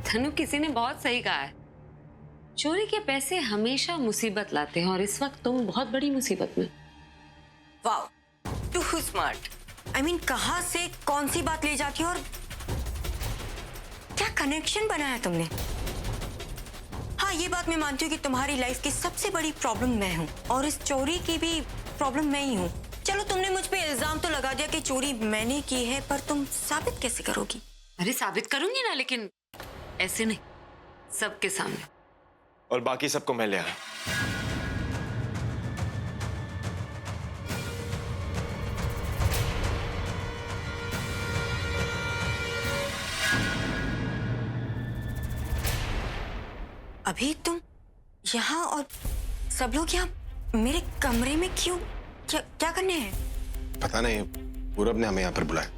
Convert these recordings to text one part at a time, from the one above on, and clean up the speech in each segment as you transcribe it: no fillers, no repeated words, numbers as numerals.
धनु, किसी ने बहुत सही कहा है, चोरी के पैसे हमेशा मुसीबत लाते हैं और इस वक्त तुम बहुत बड़ी मुसीबत में। Wow, too smart. I mean, कहाँ से कौन सी बात ले जाती हो और क्या कनेक्शन बनाया तुमने। हाँ, ये बात मैं मानती हूँ कि तुम्हारी लाइफ की सबसे बड़ी प्रॉब्लम मैं हूँ और इस चोरी की भी प्रॉब्लम मैं ही हूँ। चलो, तुमने मुझ पे इल्जाम तो लगा दिया कि चोरी मैंने की है, पर तुम साबित कैसे करोगी? अरे साबित करूंगी ना, लेकिन ऐसे नहीं, सबके सामने। और बाकी सबको मैं ले आया। अभी तुम यहाँ और सब लोग यहाँ मेरे कमरे में क्यों? क्या करने हैं? पता नहीं, पूरब ने हमें यहाँ पर बुलाया।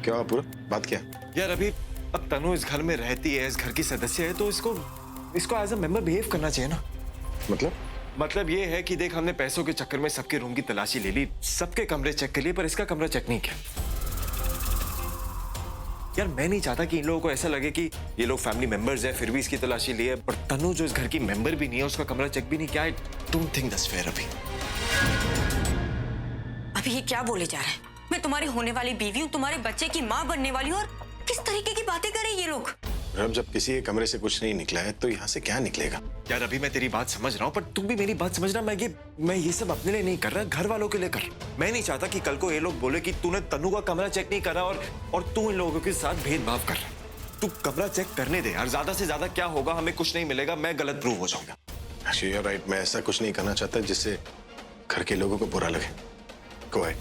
क्या हुआ पूरब, बात क्या? यार अभी अब तनु इस घर में रहती है, इस घर की सदस्य है, तो इसको एज अ मेंबर बिहेव करना चाहिए ना। मतलब ये है कि देख, हमने पैसों के चक्कर में सबके रूम की तलाशी ले ली, सबके कमरे चेक कर लिए, पर इसका कमरा चेक नहीं किया। यार मैं नहीं चाहता कि इन लोगों को ऐसा लगे कि ये लोग फैमिली मेंबर्स हैं, फिर भी इसकी तलाशी ली है, पर तनु जो इस घर की मेंबर भी नहीं है, उसका कमरा चेक भी नहीं किया। I don't think that's fair. अभी ये क्या बोले जा रहे हैं? मैं तुम्हारी होने वाली बीवी हूँ, तुम्हारे बच्चे की माँ बनने वाली हूँ, और किस तरीके की बातें कर रहे हैं ये लोग? अब जब किसी के कमरे से कुछ नहीं निकला है तो यहाँ से क्या निकलेगा? यार अभी मैं तेरी बात समझ रहा हूँ, पर तुम भी मेरी बात समझना। मैं ये सब अपने लिए नहीं कर रहा, घर वालों के लिए कर रहा। मैं नहीं चाहता कि कल को ये लोग बोले कि तूने तनु का कमरा चेक नहीं करा और तू इन लोगों के साथ भेदभाव कर रहा। तू कमरा चेक करने दे यार, ज्यादा से ज्यादा क्या होगा, हमें कुछ नहीं मिलेगा, मैं गलत प्रूव हो जाऊंगा। Actually, you're right, मैं ऐसा कुछ नहीं करना चाहता जिससे घर के लोगों को बुरा लगे। Go ahead.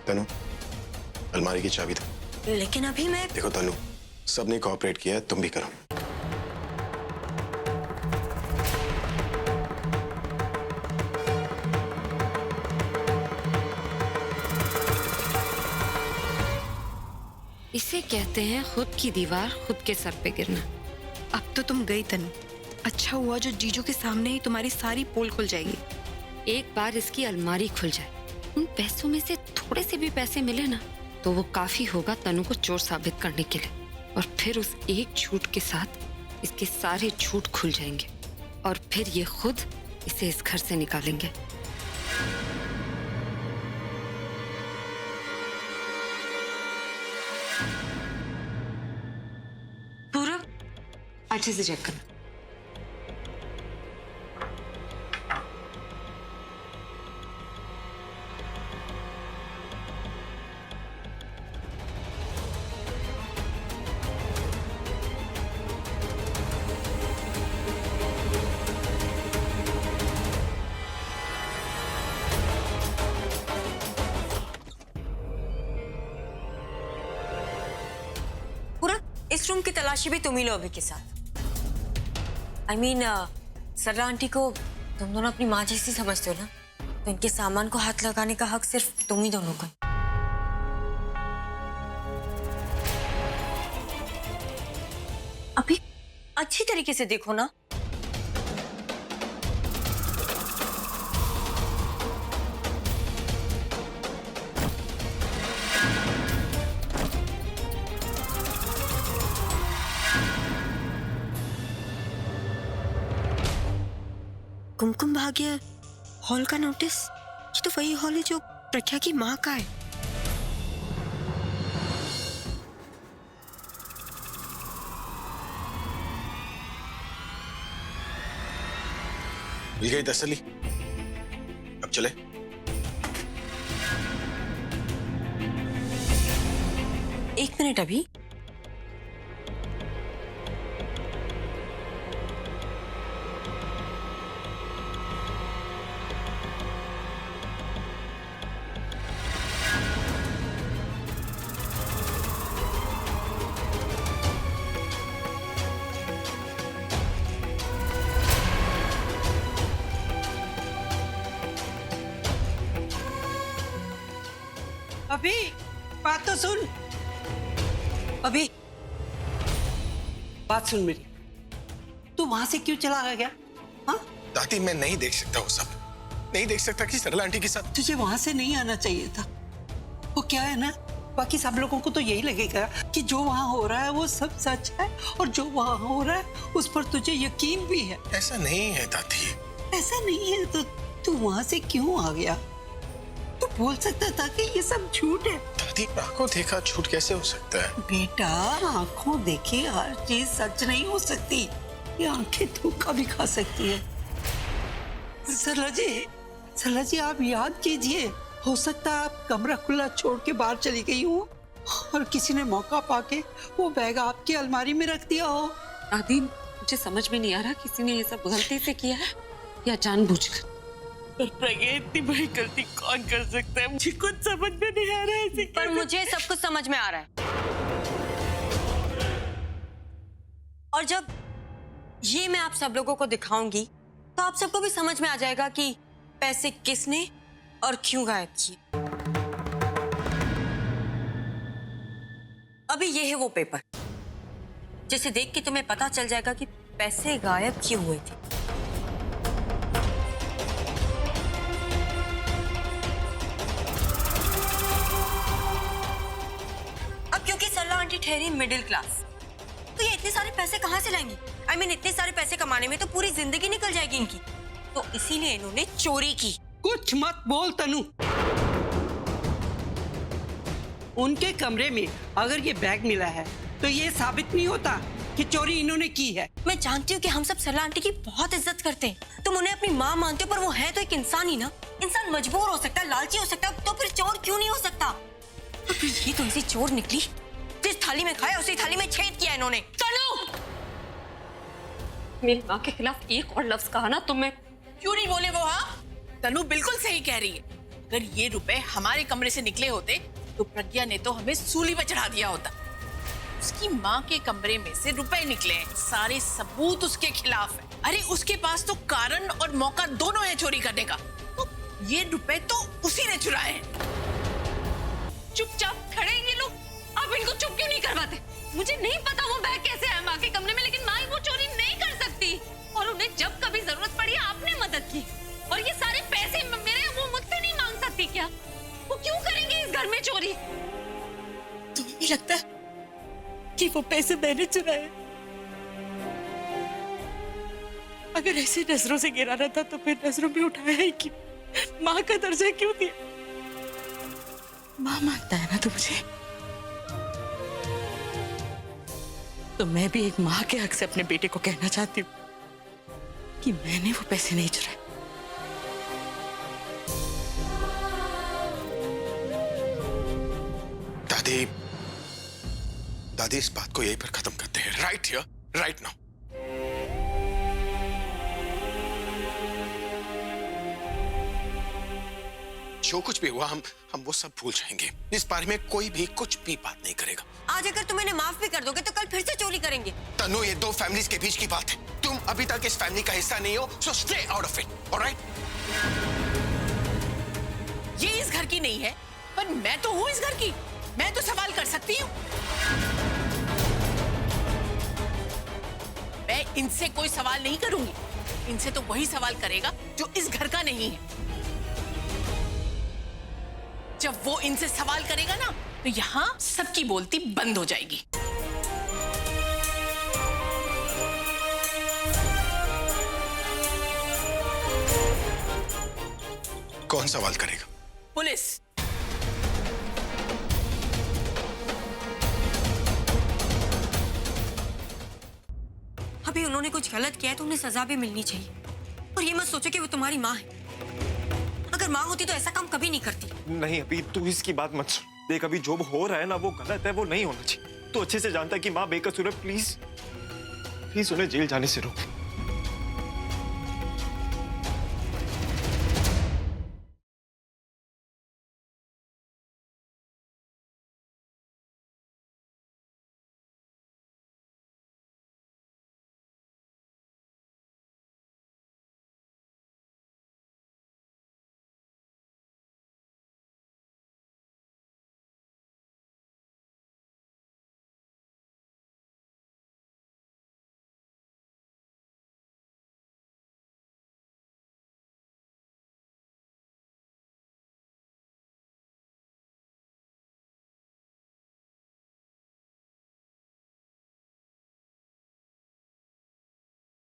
तनु, अलमारी की चाबी दो। लेकिन अभी मैं... देखो तनु, सबने कोऑपरेट किया है, तुम भी करो। इसे कहते हैं खुद की दीवार खुद के सर पे गिरना। अब तो तुम गई तनु, अच्छा हुआ जो जीजू के सामने ही तुम्हारी सारी पोल खुल जाएगी। एक बार इसकी अलमारी खुल जाए, उन पैसों में से थोड़े से भी पैसे मिले ना, तो वो काफी होगा तनु को चोर साबित करने के लिए। और फिर उस एक झूठ के साथ इसके सारे झूठ खुल जाएंगे और फिर ये खुद इसे इस घर से निकालेंगे। पूरब, अच्छे से चेक करना। इस रूम की तलाशी भी तुम ही लो अभी के साथ। I mean, सरला आंटी को तुम दोनों अपनी माँ जैसी समझते हो ना, तो इनके सामान को हाथ लगाने का हक सिर्फ तुम ही दोनों को। अभी अच्छी तरीके से देखो ना। कुमकुम भाग्य हॉल का नोटिस, ये तो वही हॉल है जो प्रज्ञा की माँ का है। मिल गई तसल्ली, अब चले। एक मिनट अभी, अभी बात तो सुन। अभी बात सुन मेरी, तू वहां से क्यों चला गया? हाँ, दादी मैं नहीं देख सकता वो सब, नहीं देख सकता कि सरला आंटी के साथ। तुझे वहां से नहीं आना चाहिए था। वो क्या है ना, बाकी सब लोगों को तो यही लगेगा कि जो वहाँ हो रहा है वो सब सच है, और जो वहाँ हो रहा है उस पर तुझे यकीन भी है। ऐसा नहीं है दादी। ऐसा नहीं है तो तू वहाँ से क्यों आ गया? तू बोल सकता था कि ये सब झूठ है। दादी, आंखों देखा झूठ कैसे हो सकता है? बेटा, आंखों देखी हर चीज सच नहीं हो सकती। ये आंखें धोखा भी खा सकती है। सरला जी आप याद कीजिए, हो सकता है आप कमरा खुला छोड़ के बाहर चली गई हो और किसी ने मौका पाके वो बैग आपकी अलमारी में रख दिया हो। दादी, मुझे समझ में नहीं आ रहा किसी ने ये सब गलती से किया है या जानबूझकर। पर प्रज्ञा, इतनी बड़ी गलती कौन कर सकता है? मुझे कुछ समझ में नहीं आ रहा है। ऐसे पर मुझे सब कुछ समझ में आ रहा है। और जब ये मैं आप सब लोगों को दिखाऊंगी तो आप सबको भी समझ में आ जाएगा कि पैसे किसने और क्यों गायब किए। अभी ये है वो पेपर जिसे देख के तुम्हें पता चल जाएगा कि पैसे गायब क्यों हुए थे। अब क्योंकि सरला आंटी ठहरी मिडिल क्लास, तो ये इतने सारे पैसे कहाँ से लाएंगी? I mean, इतने सारे पैसे कमाने में तो पूरी जिंदगी निकल जाएगी इनकी। तो इसीलिए इन्होंने चोरी की। कुछ मत बोल तनु। उनके कमरे में अगर ये बैग मिला है तो ये साबित नहीं होता कि चोरी इन्होंने की है। मैं जानती हूँ कि हम सब सरला आंटी की बहुत इज्जत करते हैं। तुम उन्हें अपनी माँ मानते हो, पर वो है तो एक इंसान ही ना। इंसान मजबूर हो सकता है, लालची हो सकता है, तो फिर चोर क्यों नहीं हो सकता? तो फिर ये तो ऐसी चोर निकली, जिस थाली में खाया उसी थाली में छेद किया इन्होंने। चलो, मेरी माँ के खिलाफ एक और लफ्ज कहा ना तुम्हें। क्यों नहीं बोले वो? हाँ, तनु बिल्कुल सही कह रही है। अगर ये रुपए हमारे कमरे से निकले होते तो प्रज्ञा ने तो हमें सूली पे चढ़ा दिया होता। उसकी माँ के कमरे में से रुपए निकले हैं, सारे सबूत उसके खिलाफ है। अरे उसके पास तो कारण और मौका दोनों है चोरी करने का। तो ये रुपए तो उसी ने चुराए हैं। चुपचाप खड़े हैं ये लोग, आप इनको चुप क्यों नहीं करवाते? मुझे नहीं पता वो बैग कैसे आया माँ के कमरे में, लेकिन माँ वो चोरी नहीं कर सकती। और उन्हें जब कभी जरूरत पड़ी आपने मदद की, और ये सारे पैसे मेरे वो मुझसे नहीं मांग सकती क्या? वो क्यों करेंगे इस घर में चोरी? तुम्हें भी लगता है कि वो पैसे मैंने चुराए? अगर ऐसे नजरों से गिराना था तो फिर नजरों में उठाया ही क्यों? माँ का दर्जा क्यों दिया? माँ मानता है ना तो मुझे, तो मैं भी एक माँ के हक से अपने बेटे को कहना चाहती हूँ कि मैंने वो पैसे नहीं चुराए। दादी, दादी इस बात को यहीं पर खत्म करते हैं। Right here, right now. जो कुछ भी हुआ हम वो सब भूल जाएंगे। इस बारे में कोई भी कुछ भी बात नहीं करेगा। आज अगर तुम इन्हें माफ भी कर दोगे तो कल फिर से चोरी करेंगे। तनु, ये दो फैमिलीज के बीच की बात है। तुम अभी तक इस फैमिली का हिस्सा नहीं हो, so stay out of it, alright? ये इस घर की नहीं है, पर मैं तो हूँ इस घर की। मैं तो सवाल कर सकती हूँ। मैं इनसे कोई सवाल नहीं करूंगी। इनसे तो वही सवाल करेगा जो इस घर का नहीं है। जब वो इनसे सवाल करेगा ना, तो यहाँ सबकी बोलती बंद हो जाएगी। कौन सवाल करेगा? पुलिस। अभी उन्होंने कुछ गलत किया है तो उन्हें सजा भी मिलनी चाहिए। और ये मत सोचो कि वो तुम्हारी माँ है। अगर माँ होती तो ऐसा काम कभी नहीं करती। नहीं, अभी तू इसकी बात मत सुन। देख, अभी जो हो रहा है ना वो गलत है, वो नहीं होना चाहिए। तू अच्छे से जानता है कि माँ बेकसूर है। प्लीज प्लीज उन्हें जेल जाने से रोक।